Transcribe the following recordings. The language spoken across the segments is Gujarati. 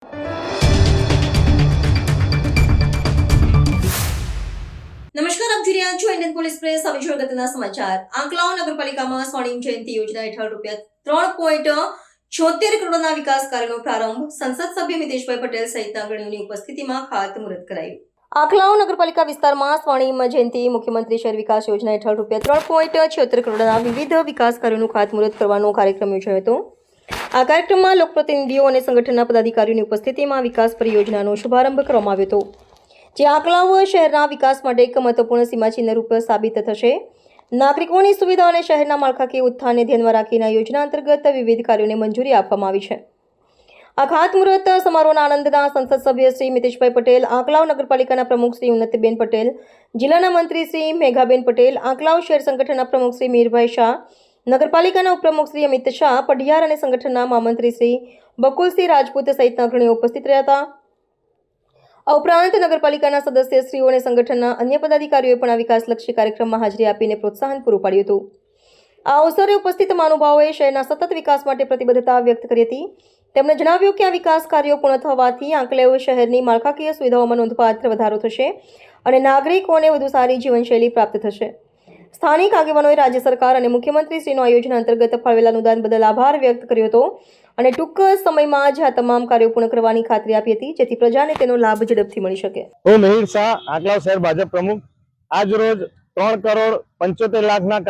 નમસ્કાર, આપ જોઈ રહ્યા છો ઇન્ડિયન પોલીસ પ્રેસ. હવે જોઈએ અગત્યના સમાચાર. આંકલાવ નગરપાલિકામાં સ્વર્ણિમ જયંતિ યોજના હેઠળ ₹3.76 કરોડના વિકાસ કાર્યનો પ્રારંભ. સંસદ સભ્ય મિતેશભાઈ પટેલ સહિતના અગ્રણીઓની ઉપસ્થિતિમાં ખાતમુહૂર્ત કરાયું. આંકલાવ નગરપાલિકા વિસ્તારમાં સ્વર્ણિમ જયંતિ મુખ્યમંત્રી શહેર વિકાસ યોજના હેઠળ ₹3.76 કરોડના વિવિધ વિકાસ કાર્યોનું ખાતમુહૂર્ત કરવાનો કાર્યક્રમ યોજાયો હતો. આ કાર્યક્રમમાં લોકપ્રતિનિધિઓ અને સંગઠનના પદાધિકારીઓની ઉપસ્થિતિમાં વિકાસ પરિયોજનાનો શુભારંભ કરવામાં આવ્યો હતો, જે આંકલાવ શહેરના વિકાસ માટે એક મહત્વપૂર્ણ સીમાચિહ્ન રૂપ સાબિત થશે. નાગરિકોની સુવિધા અને શહેરના માળખાકીય ઉત્થાનને ધ્યાનમાં રાખીને આ યોજના અંતર્ગત વિવિધ કાર્યોને મંજૂરી આપવામાં આવી છે. આ ખાતમુહૂર્ત સમારોહના આનંદના સંસદ સભ્ય શ્રી મિતેશભાઈ પટેલ, આંકલાવ નગરપાલિકાના પ્રમુખ શ્રી ઉન્નતિબેન પટેલ, જિલ્લાના મંત્રી શ્રી મેઘાબેન પટેલ, આંકલાવ શહેર સંગઠનના પ્રમુખ શ્રી મીરભાઈ શાહ, નગરપાલિકાના ઉપપ્રમુખ શ્રી અમિત શાહ, પઢિયાર અને સંગઠનના મહામંત્રી શ્રી બકુલસિંહ રાજપૂત સહિતના અગ્રણીઓ ઉપસ્થિત રહ્યા હતા. આ ઉપરાંત નગરપાલિકાના સદસ્યશ્રીઓ અને સંગઠનના અન્ય પદાધિકારીઓએ પણ આ વિકાસલક્ષી કાર્યક્રમમાં હાજરી આપીને પ્રોત્સાહન પૂરું પાડ્યું હતું. આ અવસરે ઉપસ્થિત મહાનુભાવોએ શહેરના સતત વિકાસ માટે પ્રતિબદ્ધતા વ્યક્ત કરી હતી. તેમણે જણાવ્યું કે આ વિકાસ કાર્યો પૂર્ણ થવાથી આંકલેવ શહેરની માળખાકીય સુવિધાઓમાં નોંધપાત્ર વધારો થશે અને નાગરિકોને વધુ સારી જીવનશૈલી પ્રાપ્ત થશે. સ્થાનિક આગેવાનોએ રાજ્ય સરકાર અને મુખ્યમંત્રીશ્રીનો આ યોજના અંતર્ગત ફાળવેલા અનુદાન બદલ આભાર વ્યક્ત કર્યો હતો અને ટૂંક સમયમાં જ આ તમામ કાર્યો પૂર્ણ કરવાની ખાતરી આપી હતી, જેથી પ્રજાને તેનો લાભ ઝડપથી મળી શકે. હું મિહિર શાહ, આંકલાવ શહેર ભાજપ પ્રમુખ. આજ રોજ 3.75 કરોડ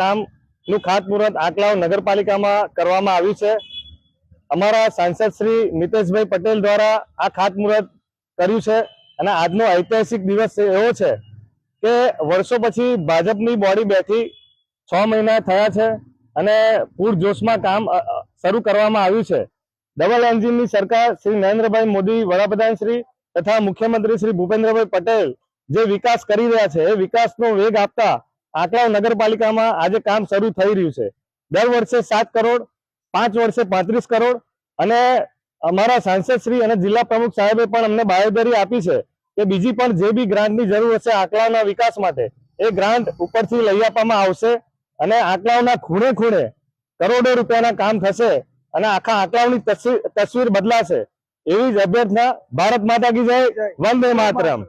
કામનું ખાતમુહૂર્ત આંકલાવ નગરપાલિકામાં કરવામાં આવ્યું છે. અમારા સાંસદ શ્રી મિતેશભાઈ પટેલ દ્વારા આ ખાતમુહૂર્ત કર્યું છે અને આજનો ઐતિહાસિક દિવસ એવો છે કે વર્ષો પછી ભાજપની બોડી બેઠી 6 મહિના થયા છે અને પૂરજોશમાં કામ શરૂ કરવામાં આવ્યું છે. ડબલ એન્જિનની સરકાર શ્રી નરેન્દ્રભાઈ મોદી વડાપ્રધાન શ્રી તથા મુખ્યમંત્રી શ્રી ભૂપેન્દ્રભાઈ પટેલ જે વિકાસ કરી રહ્યા છે એ વિકાસનો વેગ આપતા આંકલાવ નગરપાલિકામાં આજે કામ શરૂ થઈ રહ્યું છે. દર વર્ષે 7 કરોડ, 5 વર્ષે 35 કરોડ અને અમારા સાંસદ શ્રી અને જિલ્લા પ્રમુખ સાહેબે પણ અમને બાંહેધરી આપી છે કે બીજી પણ જે બી ગ્રાન્ટની જરૂર હશે આંકલાવના વિકાસ માટે એ ગ્રાન્ટ ઉપરથી લઈ આપવામાં આવશે અને આંકલાવના ખૂણે ખૂણે કરોડો રૂપિયાના કામ થશે અને આખા આંકલાવની તસવીર બદલાશે. એવી જ અભ્યર્થના. ભારત માતા કી જય, વંદે માતરમ.